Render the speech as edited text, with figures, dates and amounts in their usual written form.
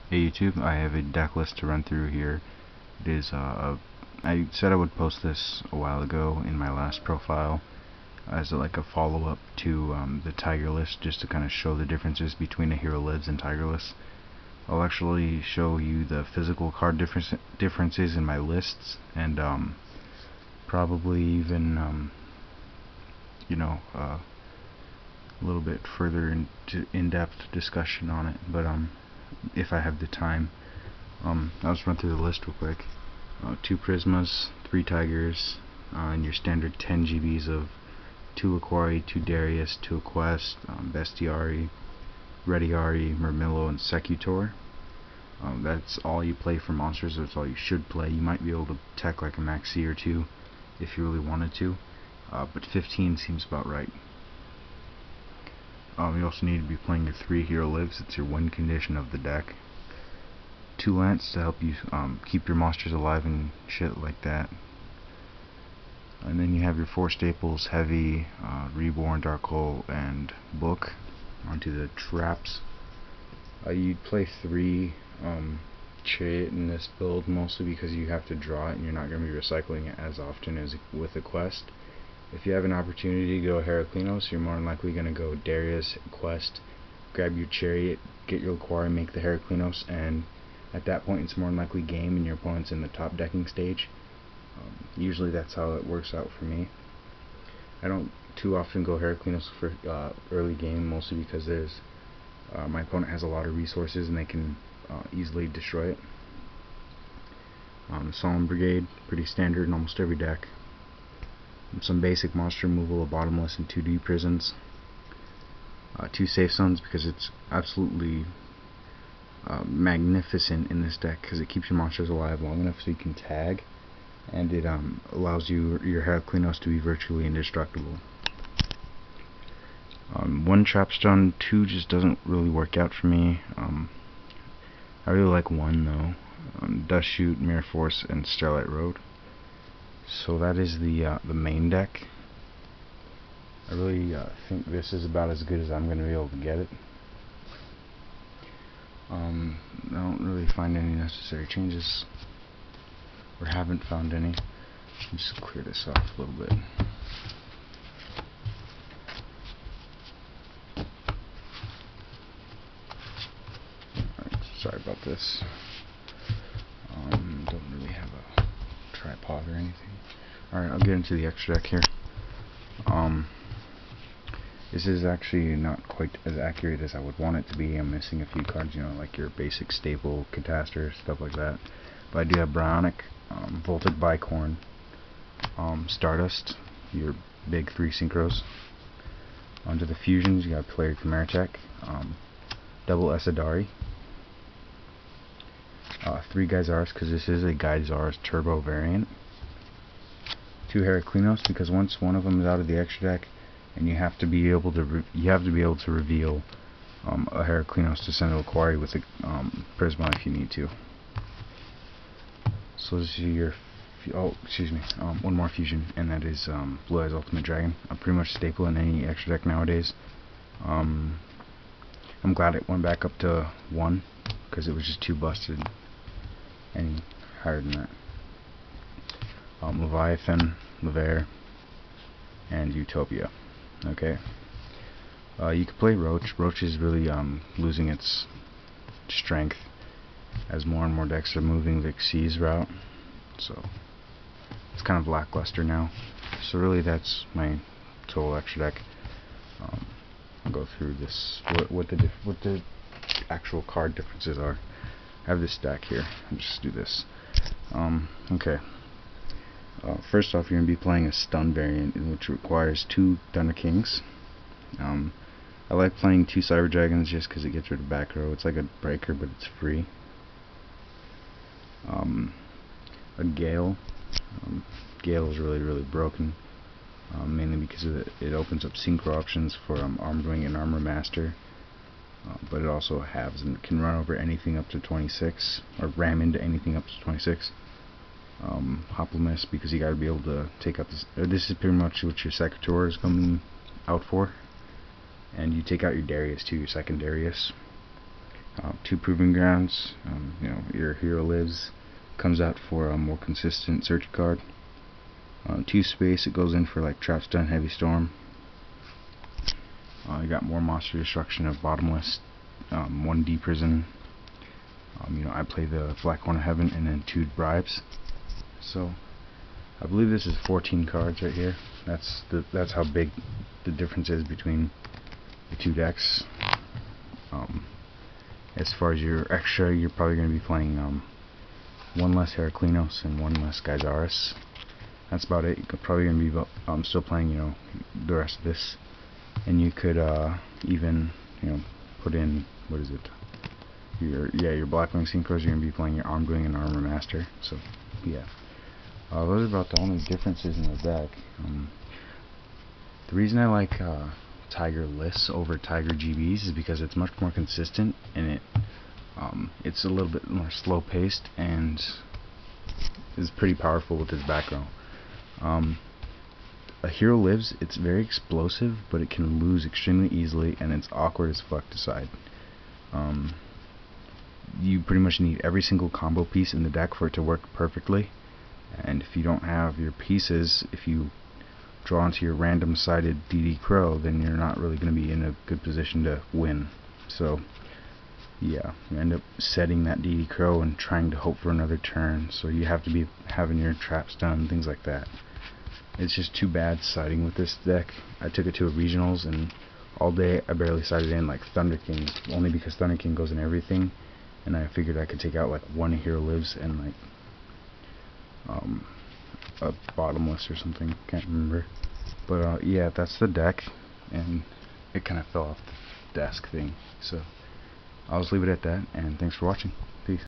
Hey YouTube, I have a deck list to run through here. It is I said I would post this a while ago in my last profile as like a follow-up to the Tiger list, just to kind of show the differences between a Hero Lives and Tiger list. I'll actually show you the physical card differences in my lists, and probably even a little bit further into in-depth discussion on it, but if I have the time. I'll just run through the list real quick. 2 Prismas, 3 Tigers, and your standard 10 GBs of 2 Aquari, 2 Darius, 2 Quest, Bestiari, Rediari, Murmillo, and Secutor. That's all you play for monsters. That's all you should play. You might be able to tech like a Maxi or 2 if you really wanted to, but 15 seems about right. You also need to be playing your 3 Hero Lives. It's your win condition of the deck. 2 Lance to help you keep your monsters alive and shit like that. And then you have your 4 staples: Heavy, Reborn, Dark Hole, and Book. Onto the traps. You'd play 3 Chariot in this build, mostly because you have to draw it and you're not going to be recycling it as often as with a Quest. If you have an opportunity to go Heraclinos, you're more than likely going to go Darius, Quest, grab your Chariot, get your Aquari, make the Heraclinos, and at that point it's more than likely game and your opponent's in the top decking stage. Usually that's how it works out for me. I don't too often go Heraclinos for early game, mostly because there's my opponent has a lot of resources and they can easily destroy it. Solemn Brigade, pretty standard in almost every deck. Some basic monster removal of Bottomless and 2 deep prisons. 2 safe zones because it's absolutely magnificent in this deck, because it keeps your monsters alive long enough so you can tag, and it allows your Heraclinos to be virtually indestructible. 1 Trapstone, 2 just doesn't really work out for me. I really like 1 though. Dust Shoot, Mirror Force, and Starlight Road. So that is the main deck. I really think this is about as good as I'm going to be able to get it. I don't really find any necessary changes, or haven't found any. Just clear this off a little bit. Alright, sorry about this. Don't really have a tripod or anything. Alright, I'll get into the extra deck here. This is actually not quite as accurate as I would want it to be. I'm missing a few cards, like your basic staple Catastor, stuff like that. But I do have Bionic, Voltic Bicorn, Stardust, your big 3 synchros. Onto the fusions, you got Player Chimeratech, double Esadari, 3 Geysaris, because this is a Geysaris Turbo variant. 2 Heraclinos, because once one of them is out of the extra deck, and you have to be able to reveal a Heraclinos to send to Aquari with a Prisma if you need to. So this is your one more fusion, and that is Blue Eyes Ultimate Dragon. A pretty much staple in any extra deck nowadays. I'm glad it went back up to 1, because it was just too busted any higher than that. Leviathan, Levair, and Utopia. Okay. You could play Roach. Roach is really losing its strength as more and more decks are moving the Xyz route, so it's kind of lackluster now. So really that's my total extra deck. I'll go through this, what the actual card differences are. I have this deck here. I'll just do this. Okay. First off, you're going to be playing a stun variant, which requires 2 Thunder Kings. I like playing 2 Cyber Dragons just because it gets rid of back row. It's like a breaker, but it's free. A Gale. Gale is really broken, mainly because of it opens up synchro options for Armored Wing and Armor Master. But it also halves and can run over anything up to 26, or ram into anything up to 26. Bottomless, because you gotta be able to take out this. This is pretty much what your Secutor is coming out for, and you take out your Darius too, your second Darius. 2 proving grounds. You know, your hero lives, comes out for a more consistent search card. 2 space, it goes in for like trap, stun, heavy storm. You got more monster destruction of Bottomless, 1D prison. You know, I play the Black Horn of Heaven and then 2 bribes. So I believe this is 14 cards right here. That's how big the difference is between the 2 decks. As far as your extra, you're probably going to be playing 1 less Heraclinos and 1 less Gyzaris. That's about it. You're probably going to be still playing, you know, the rest of this, and you could even, you know, put in, what is it? Your Blackwing Synchros. You're going to be playing your Armed Wing and Armor Master. So yeah, those are about the only differences in the deck. The reason I like Tiger lists over Tiger GBs is because it's much more consistent, and it's a little bit more slow paced and is pretty powerful with its background. A hero lives, it's very explosive, but it can lose extremely easily, and it's awkward as fuck to side. You pretty much need every single combo piece in the deck for it to work perfectly, and if you don't have your pieces, if you draw into your random sided DD Crow, then you're not really going to be in a good position to win. So yeah, you end up setting that DD Crow and trying to hope for another turn, so you have to be having your traps done, things like that. It's just too bad siding with this deck. I took it to a regionals, and all day I barely sided in like Thunder King, only because Thunder King goes in everything, and I figured I could take out like 1 hero lives and like a Bottomless or something, can't remember. But yeah, that's the deck, and it kind of fell off the desk thing, so I'll just leave it at that, and thanks for watching. Peace.